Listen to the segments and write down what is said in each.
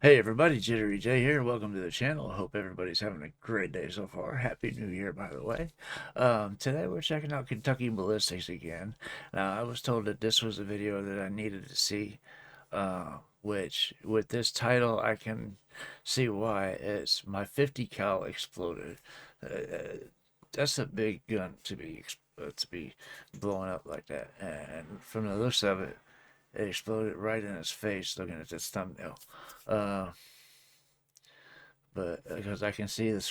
Hey everybody, JitteryJay here. Welcome to the channel. I hope everybody's having a great day so far. Happy New Year, by the way. Today we're checking out Kentucky Ballistics again. Now, I was told that this was a video that I needed to see, which with this title I can see why. It's my 50 cal exploded. That's a big gun to be blowing up like that. And from the looks of it, it exploded right in his face looking at this thumbnail. Uh, but because I can see the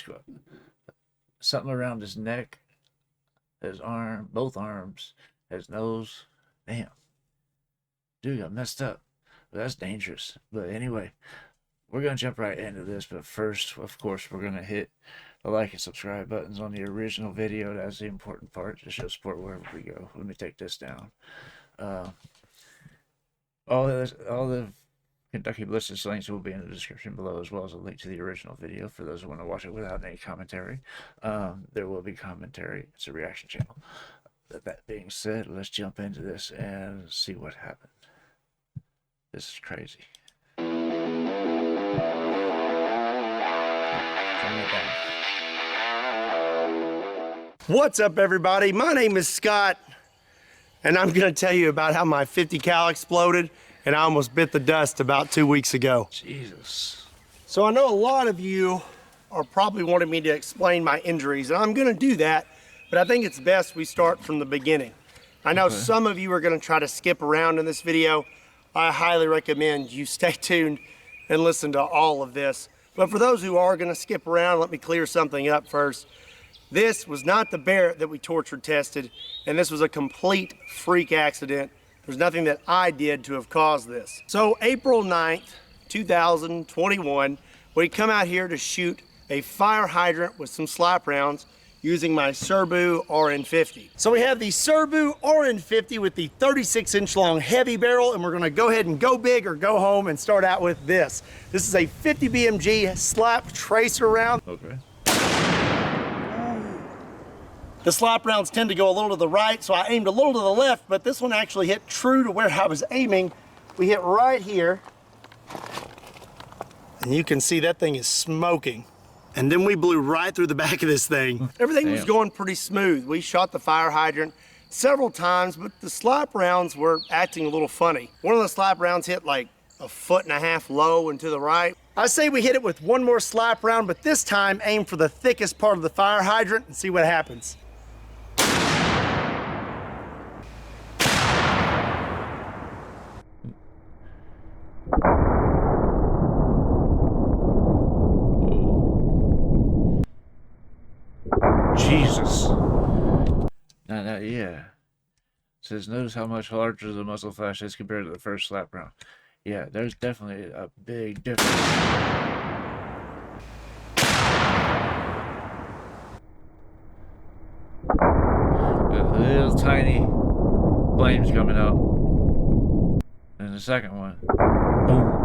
something around his neck, his arm, both arms, his nose. Damn, dude got messed up. But that's dangerous. But anyway, we're gonna jump right into this. But first, of course, we're gonna hit the like and subscribe buttons on the original video. That's the important part to show support wherever we go. Let me take this down. Uh, all the Kentucky Ballistics links will be in the description below, as well as a link to the original video for those who want to watch it without any commentary. There will be commentary. It's a reaction channel. That being said, let's jump into this and see what happened. This is crazy. What's up, everybody? My name is Scott, and I'm going to tell you about how my 50 cal exploded and I almost bit the dust about 2 weeks ago. Jesus. So I know a lot of you are probably wanting me to explain my injuries, and I'm going to do that, but I think it's best we start from the beginning. I know some of you are going to try to skip around in this video. I highly recommend you stay tuned and listen to all of this. But for those who are going to skip around, let me clear something up first. This was not the Barrett that we torture tested, and this was a complete freak accident. There's nothing that I did to have caused this. So April 9th, 2021, we come out here to shoot a fire hydrant with some slap rounds using my Serbu RN50. So we have the Serbu RN50 with the 36-inch long heavy barrel, and we're gonna go ahead and go big or go home and start out with this. This is a 50 BMG slap tracer round. Okay. The slap rounds tend to go a little to the right, so I aimed a little to the left, but this one actually hit true to where I was aiming. We hit right here, and you can see that thing is smoking. And then we blew right through the back of this thing. Everything was going pretty smooth. We shot the fire hydrant several times, but the slap rounds were acting a little funny. One of the slap rounds hit like 1.5 feet low and to the right. I say we hit it with one more slap round, but this time aim for the thickest part of the fire hydrant and see what happens. Jesus. Yeah. It says, notice how much larger the muzzle flash is compared to the first slap round. Yeah, there's definitely a big difference. A little tiny flames coming out. And the second one, boom.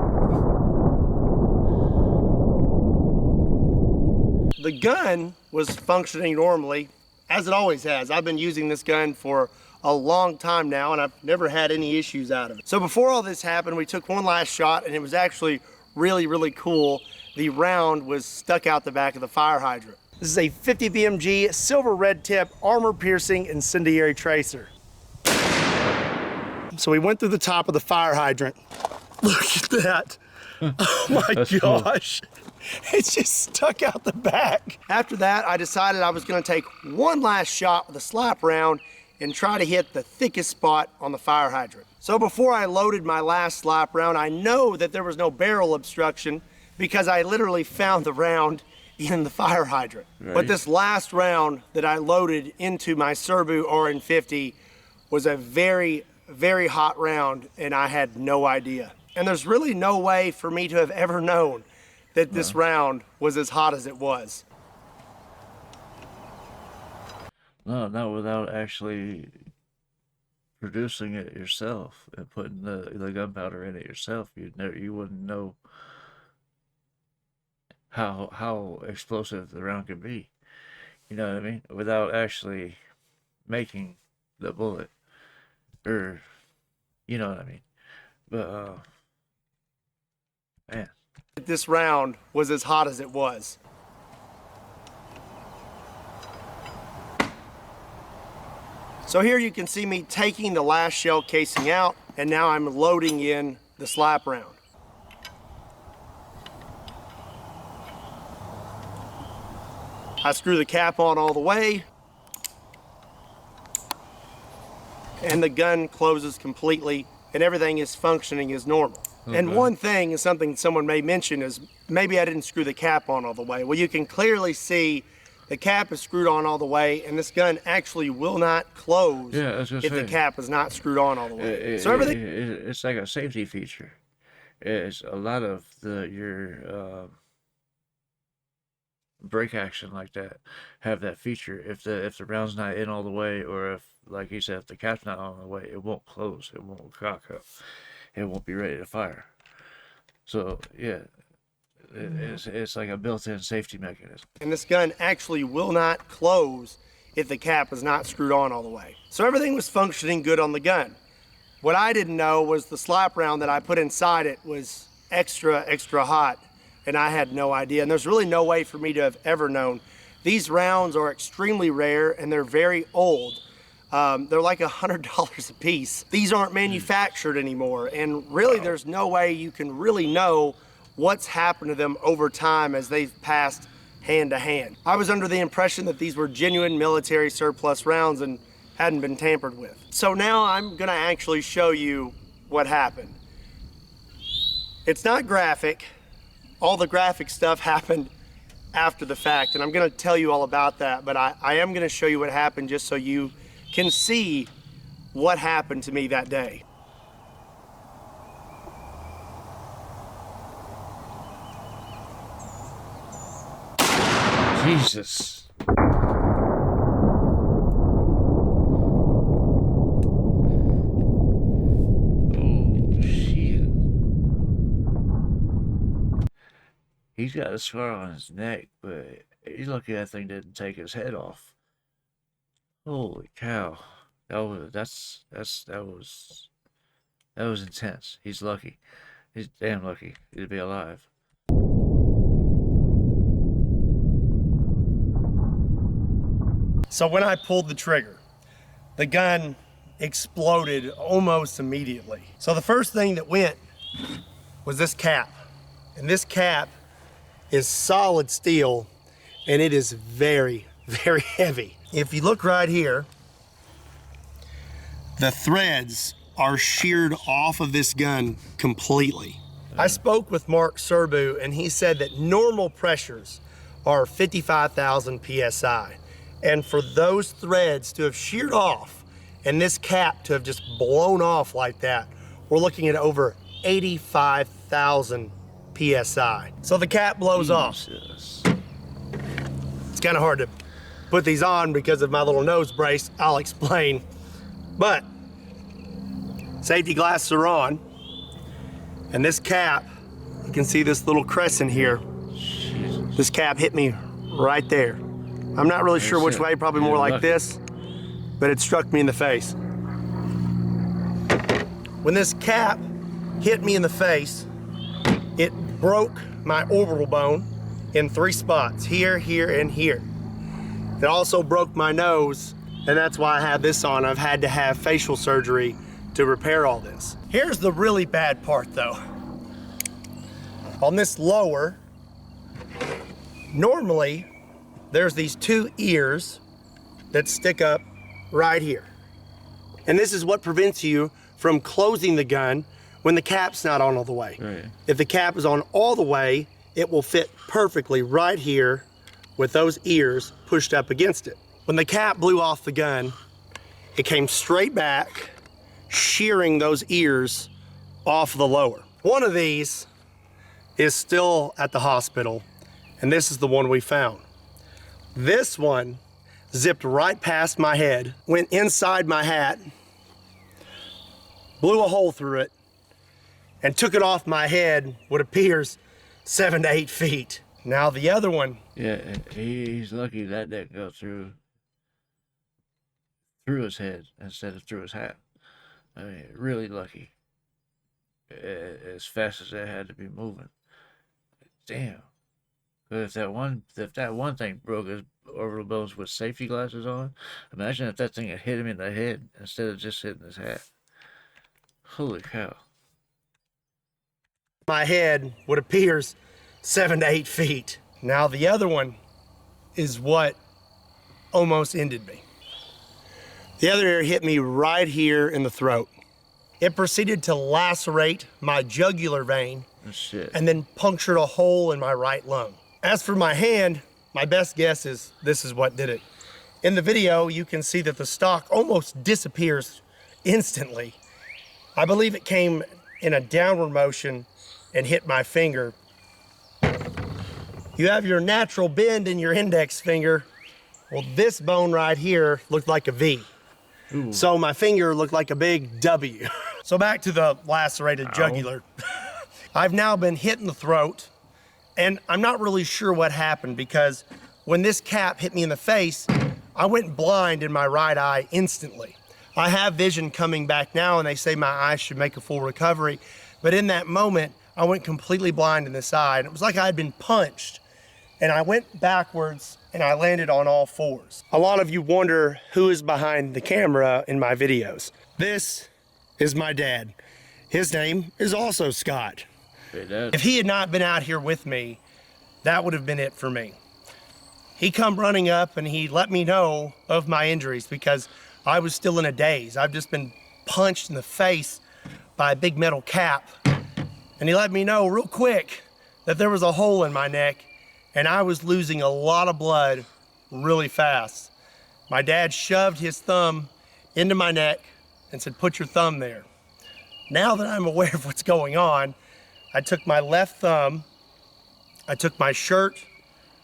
The gun was functioning normally, as it always has. I've been using this gun for a long time now, and I've never had any issues out of it. So before all this happened, we took one last shot, and it was actually really, really cool. The round was stuck out the back of the fire hydrant. This is a 50 BMG silver red tip armor piercing incendiary tracer. So we went through the top of the fire hydrant. Look at that. Oh my gosh. Cool. It's just stuck out the back. After that, I decided I was gonna take one last shot with a slap round and try to hit the thickest spot on the fire hydrant. So before I loaded my last slap round, I know that there was no barrel obstruction because I literally found the round in the fire hydrant. Right. But this last round that I loaded into my Serbu RN50 was a very, very hot round, and I had no idea. And there's really no way for me to have ever known that this round was as hot as it was. No, not without actually producing it yourself and putting the gunpowder in it yourself. You wouldn't know how explosive the round could be. You know what I mean? Without actually making the bullet, or you know what I mean. But man, This round was as hot as it was. So here you can see me taking the last shell casing out, and now I'm loading in the slap round. I screw the cap on all the way, and the gun closes completely, and everything is functioning as normal. Okay. And one thing is something someone may mention is maybe I didn't screw the cap on all the way. Well, you can clearly see the cap is screwed on all the way, and this gun actually will not close if the cap is not screwed on all the way. It's like a safety feature. It's a lot of your break action like that have that feature. If the round's not in all the way, or if, like you said, if the cap's not on the way, it won't close. It won't cock up. It won't be ready to fire. So yeah. It's like a built-in safety mechanism. And this gun actually will not close if the cap is not screwed on all the way. So everything was functioning good on the gun. What I didn't know was the slap round that I put inside it was extra hot, and I had no idea. And there's really no way for me to have ever known. These rounds are extremely rare, and they're very old. They're like $100 a piece. These aren't manufactured anymore, and really there's no way you can really know what's happened to them over time as they've passed hand to hand. I was under the impression that these were genuine military surplus rounds and hadn't been tampered with. So now I'm gonna actually show you what happened. It's not graphic. All the graphic stuff happened after the fact, and I'm gonna tell you all about that, but I am gonna show you what happened just so you can see what happened to me that day. Jesus. Oh, shit. He's got a scar on his neck, but he's lucky that thing didn't take his head off. Holy cow. That was intense. He's lucky. He's damn lucky to be alive. So when I pulled the trigger, the gun exploded almost immediately. So the first thing that went was this cap. And this cap is solid steel, and it is very, very heavy. If you look right here, the threads are sheared off of this gun completely. I spoke with Mark Serbu, and he said that normal pressures are 55,000 PSI. And for those threads to have sheared off and this cap to have just blown off like that, we're looking at over 85,000 PSI. So the cap blows off. It's kind of hard to put these on because of my little nose brace. I'll explain. But safety glasses are on. And this cap, you can see this little crescent here. Jesus. This cap hit me right there. I'm not really sure which way, probably more like this, but it struck me in the face. When this cap hit me in the face, it broke my orbital bone in 3 spots, here, here, and here. It also broke my nose, and that's why I have this on. I've had to have facial surgery to repair all this. Here's the really bad part though. On this lower, normally, there's these 2 ears that stick up right here. And this is what prevents you from closing the gun when the cap's not on all the way. Right. If the cap is on all the way, it will fit perfectly right here with those ears pushed up against it. When the cap blew off the gun, it came straight back, shearing those ears off the lower. One of these is still at the hospital, and this is the one we found. This one zipped right past my head, went inside my hat, blew a hole through it, and took it off my head, what appears 7 to 8 feet. Now the other one. Yeah, he's lucky that didn't go through his head instead of through his hat. I mean, really lucky. As fast as that had to be moving. Damn. But if that one thing broke his orbital bones with safety glasses on, imagine if that thing had hit him in the head instead of just hitting his hat. Holy cow. My head, what appears 7 to 8 feet. Now the other one is what almost ended me. The other ear hit me right here in the throat. It proceeded to lacerate my jugular vein and then punctured a hole in my right lung. As for my hand, my best guess is this is what did it. In the video, you can see that the stock almost disappears instantly. I believe it came in a downward motion and hit my finger. You have your natural bend in your index finger. Well, this bone right here looked like a V. Ooh. So my finger looked like a big W. So back to the lacerated jugular. I've now been hit in the throat, and I'm not really sure what happened because when this cap hit me in the face, I went blind in my right eye instantly. I have vision coming back now, and they say my eye should make a full recovery. But in that moment, I went completely blind in this eye, and it was like I had been punched. And I went backwards, and I landed on all fours. A lot of you wonder who is behind the camera in my videos. This is my dad. His name is also Scott. Hey, Dad. If he had not been out here with me, that would have been it for me. He come running up, and he let me know of my injuries because I was still in a daze. I've just been punched in the face by a big metal cap. And he let me know real quick that there was a hole in my neck and I was losing a lot of blood really fast. My dad shoved his thumb into my neck and said, "Put your thumb there." Now that I'm aware of what's going on, I took my left thumb, I took my shirt,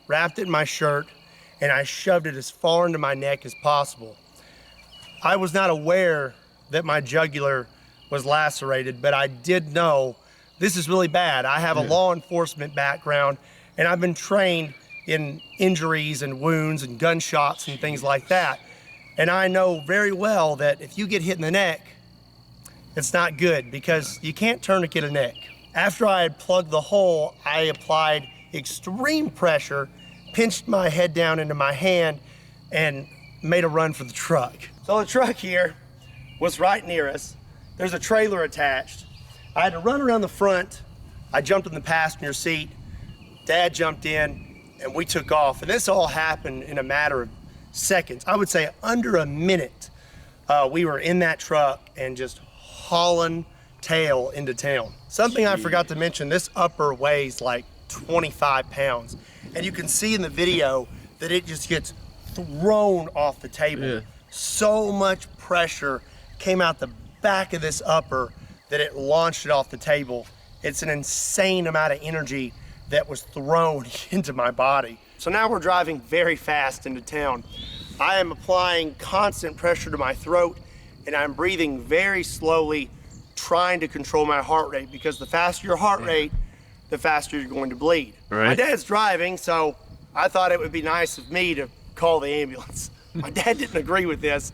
wrapped it in my shirt, and I shoved it as far into my neck as possible. I was not aware that my jugular was lacerated, but I did know this is really bad. I have a law enforcement background, and I've been trained in injuries and wounds and gunshots and things like that. And I know very well that if you get hit in the neck, it's not good because you can't tourniquet a neck. After I had plugged the hole, I applied extreme pressure, pinched my head down into my hand, and made a run for the truck. So the truck here was right near us. There's a trailer attached. I had to run around the front. I jumped in the passenger seat. Dad jumped in, and we took off. And this all happened in a matter of seconds. I would say under a minute. We were in that truck and just hauling tail into town. Something I forgot to mention, this upper weighs like 25 pounds. And you can see in the video that it just gets thrown off the table. Yeah. So much pressure came out the back of this upper that it launched it off the table. It's an insane amount of energy that was thrown into my body. So now we're driving very fast into town. I am applying constant pressure to my throat, and I'm breathing very slowly, trying to control my heart rate, because the faster your heart rate, the faster you're going to bleed. Right. My dad's driving, so I thought it would be nice of me to call the ambulance. My dad didn't agree with this,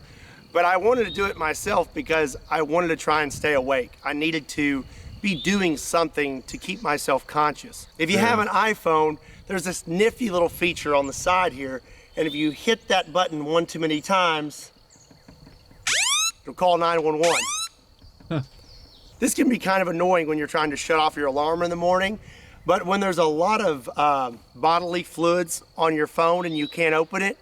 but I wanted to do it myself because I wanted to try and stay awake. I needed to be doing something to keep myself conscious. If you have an iPhone, there's this nifty little feature on the side here, and if you hit that button one too many times, it'll call 911. Huh. This can be kind of annoying when you're trying to shut off your alarm in the morning, but when there's a lot of bodily fluids on your phone and you can't open it,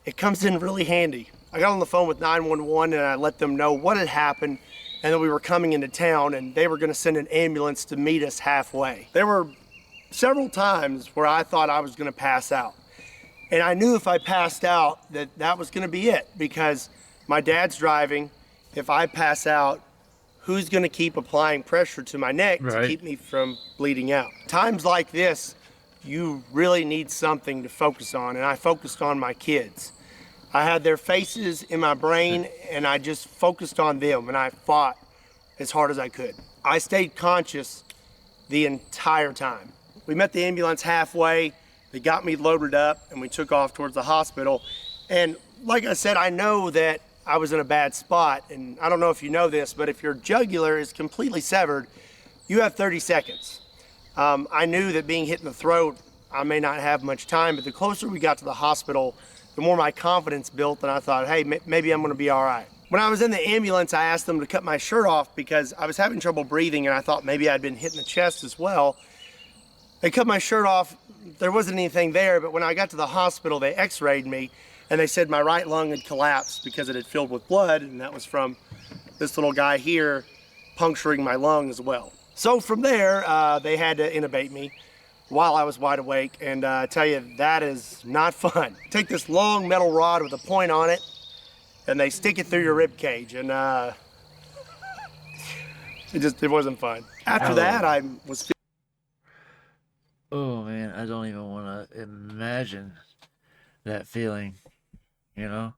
it comes in really handy. I got on the phone with 911 and I let them know what had happened and that we were coming into town and they were gonna send an ambulance to meet us halfway. There were several times where I thought I was gonna pass out. And I knew if I passed out that that was gonna be it, because my dad's driving. If I pass out, who's gonna keep applying pressure to my neck to keep me from bleeding out? Times like this, you really need something to focus on, and I focused on my kids. I had their faces in my brain, and I just focused on them, and I fought as hard as I could. I stayed conscious the entire time. We met the ambulance halfway. They got me loaded up, and we took off towards the hospital. And like I said, I know that I was in a bad spot, and I don't know if you know this, but if your jugular is completely severed, you have 30 seconds. I knew that being hit in the throat, I may not have much time, but the closer we got to the hospital, the more my confidence built, and I thought, hey, maybe I'm gonna be all right. When I was in the ambulance, I asked them to cut my shirt off because I was having trouble breathing, and I thought maybe I'd been hit in the chest as well. They cut my shirt off. There wasn't anything there, but when I got to the hospital, they x-rayed me, and they said my right lung had collapsed because it had filled with blood, and that was from this little guy here puncturing my lung as well. So from there, they had to intubate me while I was wide awake, and I tell you, that is not fun. Take this long metal rod with a point on it, and they stick it through your rib cage, and it wasn't fun. After that, I was. Oh man, I don't even want to imagine that feeling. You know,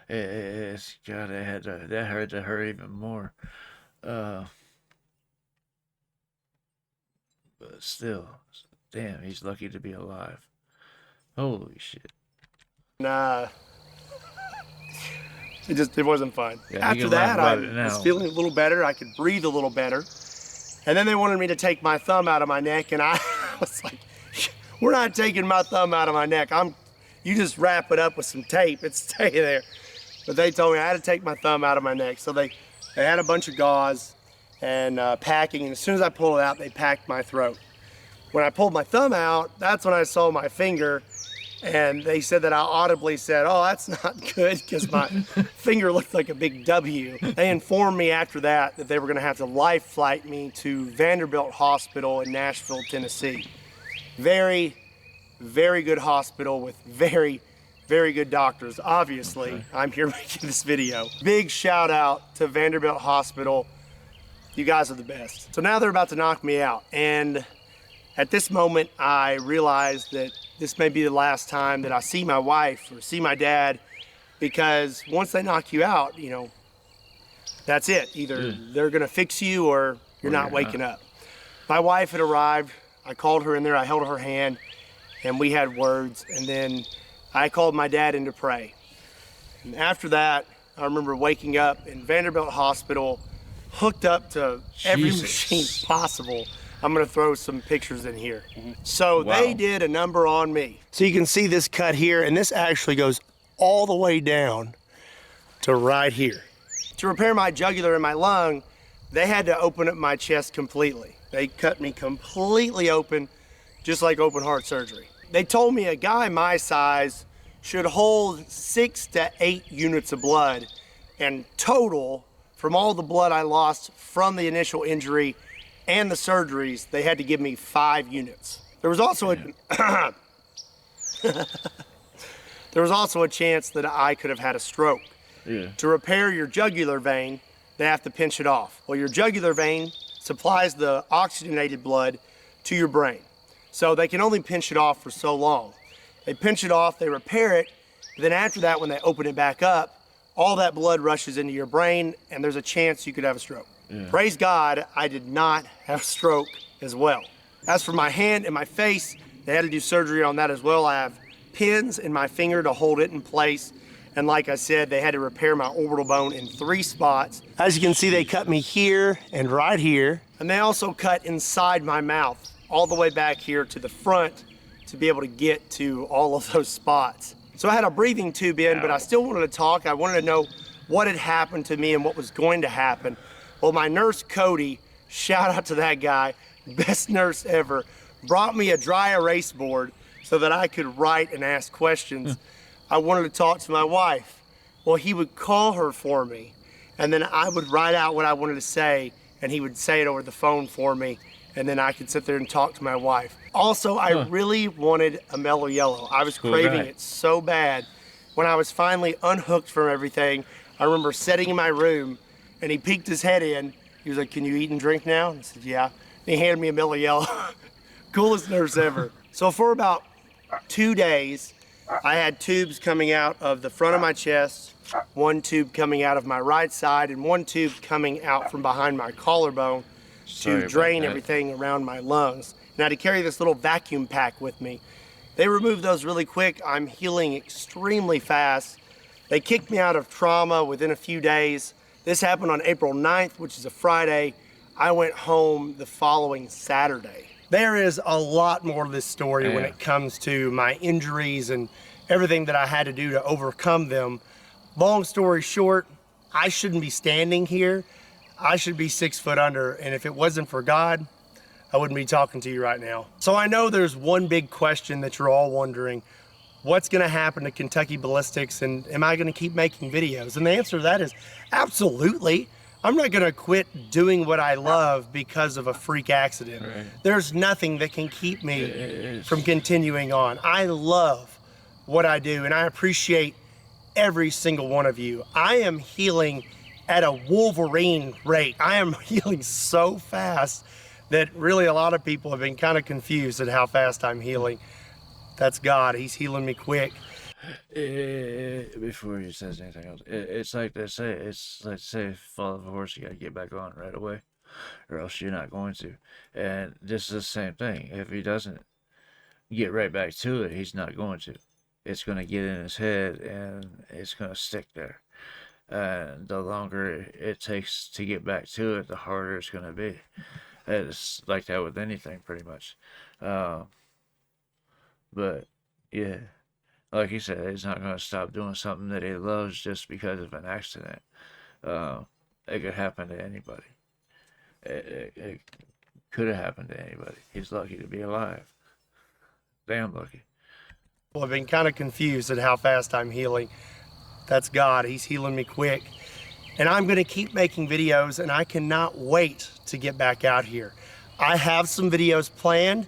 it's God. That had to hurt even more. But still, damn, he's lucky to be alive. Holy shit. Nah. It wasn't fun. Yeah, after that, I was feeling a little better. I could breathe a little better. And then they wanted me to take my thumb out of my neck, and I was like, we're not taking my thumb out of my neck. You just wrap it up with some tape, it's stay there. But they told me I had to take my thumb out of my neck. So they had a bunch of gauze and packing, and as soon as I pulled it out, they packed my throat. When I pulled my thumb out, that's when I saw my finger, and they said that I audibly said, oh, that's not good, because my finger looked like a big W. They informed me after that they were gonna have to life flight me to Vanderbilt Hospital in Nashville, Tennessee. Very, very good hospital with very, very good doctors. Obviously, okay. I'm here making this video. Big shout out to Vanderbilt Hospital. You guys are the best. So now they're about to knock me out, and at this moment, I realized that this may be the last time that I see my wife or see my dad, because once they knock you out, you know, that's it. Either they're gonna fix you or you're not waking up. My wife had arrived. I called her in there, I held her hand, and we had words, and then I called my dad in to pray. And after that, I remember waking up in Vanderbilt Hospital, hooked up to every machine possible. I'm gonna throw some pictures in here. So they did a number on me. So you can see this cut here, and this actually goes all the way down to right here. To repair my jugular and my lung, they had to open up my chest completely. They cut me completely open, just like open heart surgery. They told me a guy my size should hold 6 to 8 units of blood, and total, from all the blood I lost from the initial injury and the surgeries, they had to give me 5 units. There was also a chance that I could have had a stroke. To repair your jugular vein, they have to pinch it off. Well, your jugular vein supplies the oxygenated blood to your brain. So they can only pinch it off for so long. They pinch it off, they repair it, then after that, when they open it back up, all that blood rushes into your brain, and there's a chance you could have a stroke. Praise God, I did not have a stroke as well. As for my hand and my face, they had to do surgery on that as well. I have pins in my finger to hold it in place. And like I said, they had to repair my orbital bone in 3 spots. As you can see, they cut me here and right here. And they also cut inside my mouth, all the way back here to the front, to be able to get to all of those spots. So I had a breathing tube in, but I still wanted to talk. I wanted to know what had happened to me and what was going to happen. Well, my nurse, Cody, shout out to that guy, best nurse ever, brought me a dry erase board so that I could write and ask questions. I wanted to talk to my wife. Well, he would call her for me, and then I would write out what I wanted to say, and he would say it over the phone for me, and then I could sit there and talk to my wife. Also, I really wanted a mellow yellow. I was craving it so bad. When I was finally unhooked from everything, I remember sitting in my room, and he peeked his head in. He was like, can you eat and drink now? And I said, yeah. And he handed me a mellow yellow. Coolest nurse ever. So for about 2 days, I had tubes coming out of the front of my chest, 1 tube coming out of my right side, and 1 tube coming out from behind my collarbone to drain everything around my lungs. And I had to carry this little vacuum pack with me. They removed those really quick. I'm healing extremely fast. They kicked me out of trauma within a few days. This happened on April 9th, which is a Friday. I went home the following Saturday. There is a lot more to this story when Yeah. it comes to my injuries and everything that I had to do to overcome them. Long story short, I shouldn't be standing here. I should be 6 foot under, and if it wasn't for God, I wouldn't be talking to you right now. So I know there's one big question that you're all wondering. What's gonna happen to Kentucky Ballistics, and am I gonna keep making videos? And the answer to that is absolutely. I'm not gonna quit doing what I love because of a freak accident. Right. There's nothing that can keep me It's- from continuing on. I love what I do, and I appreciate every single one of you. I am healing at a Wolverine rate. I am healing so fast that really a lot of people have been kind of confused at how fast I'm healing. That's God, he's healing me quick. Before he says anything else, it's like they say, it's like say, fall off a horse, you gotta get back on right away, or else you're not going to. And this is the same thing. If he doesn't get right back to it, he's not going to. It's gonna get in his head, and it's gonna stick there. And the longer it takes to get back to it, the harder it's gonna be. It's like that with anything, pretty much. Um, but yeah, like you said, he's not gonna stop doing something that he loves just because of an accident. Uh, it could happen to anybody. It could have happened to anybody. He's lucky to be alive. Damn lucky. Well, I've been kind of confused at how fast I'm healing. That's God, he's healing me quick. And I'm gonna keep making videos, and I cannot wait to get back out here. I have some videos planned,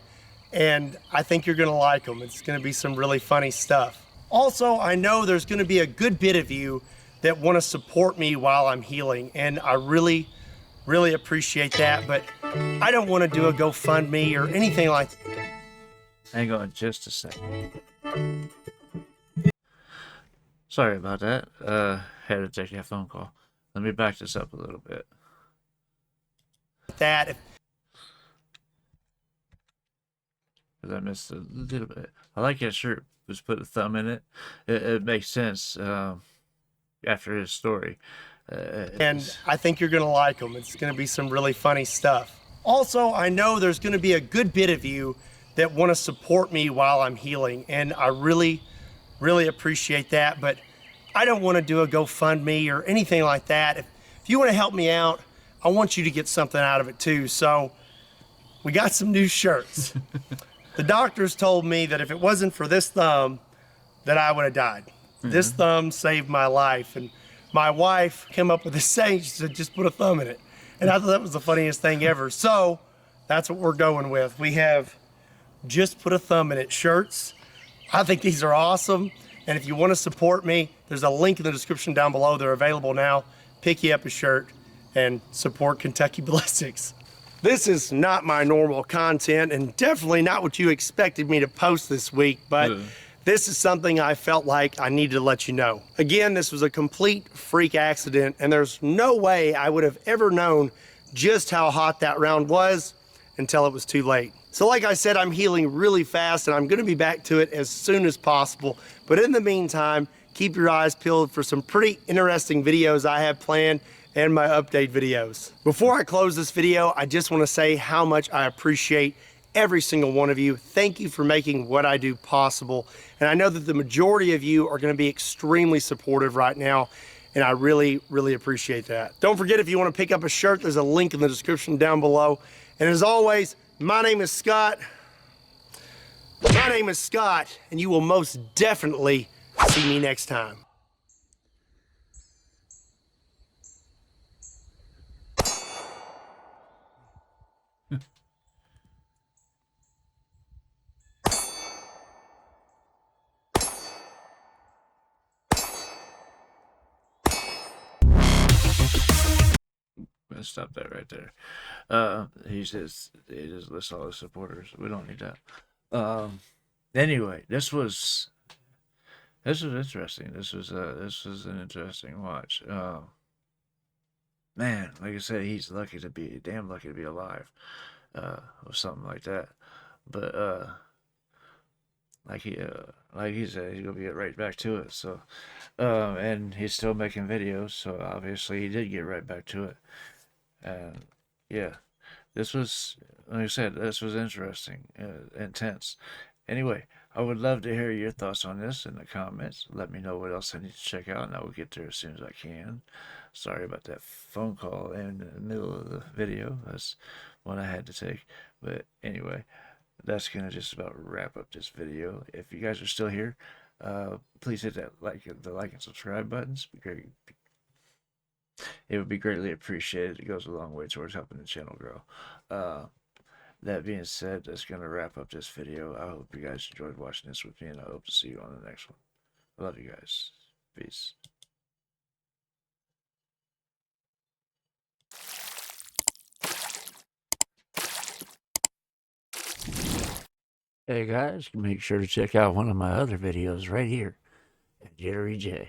and I think you're gonna like them. It's gonna be some really funny stuff. Also, I know there's gonna be a good bit of you that wanna support me while I'm healing, and I really appreciate that, but I don't wanna do a GoFundMe or anything like that. Hang on just a second. Sorry about that. Had to take that phone call. Let me back this up a little bit. That Because I missed a little bit. I like that shirt. Just put a thumb in it. It makes sense after his story. and I think you're gonna like them. It's gonna be some really funny stuff. Also, I know there's gonna be a good bit of you that wanna support me while I'm healing, and I really appreciate that, but I don't wanna do a GoFundMe or anything like that. If you wanna help me out, I want you to get something out of it too. So we got some new shirts. The doctors told me that if it wasn't for this thumb, that I would have died. This thumb saved my life. And my wife came up with this saying. She said, just put a thumb in it. And I thought that was the funniest thing ever. So that's what we're going with. We have just put a thumb in it shirts. I think these are awesome. And if you want to support me, there's a link in the description down below. They're available now. Pick you up a shirt and support Kentucky Ballistics. This is not my normal content, and definitely not what you expected me to post this week, but this is something I felt like I needed to let you know. Again, this was a complete freak accident, and there's no way I would have ever known just how hot that round was until it was too late. So like I said, I'm healing really fast, and I'm gonna be back to it as soon as possible. But in the meantime, keep your eyes peeled for some pretty interesting videos I have planned and my update videos. Before I close this video, I just want to say how much I appreciate every single one of you. Thank you for making what I do possible. And I know that the majority of you are going to be extremely supportive right now, and I really appreciate that. Don't forget, if you want to pick up a shirt, there's a link in the description down below. And as always, my name is Scott. My name is Scott, and you will most definitely see me next time. Let's stop that right there. He just lists all his supporters. We don't need that. Anyway, this was interesting. This was an interesting watch. Man, like I said, he's damn lucky to be alive, or something like that. But like he said, he's gonna get right back to it. So, and he's still making videos. So obviously, he did get right back to it. And yeah, this was, like I said, this was interesting, intense. Anyway, I would love to hear your thoughts on this in the comments. Let me know what else I need to check out, and I will get there as soon as I can. Sorry about that phone call in the middle of the video. That's one I had to take. But anyway, that's gonna just about wrap up this video. If you guys are still here, please hit that the like and subscribe buttons. It would be greatly appreciated. It goes a long way towards helping the channel grow. That being said, that's going to wrap up this video. I hope you guys enjoyed watching this with me, and I hope to see you on the next one. I love you guys. Peace. Hey guys, make sure to check out one of my other videos right here at JitteryJay.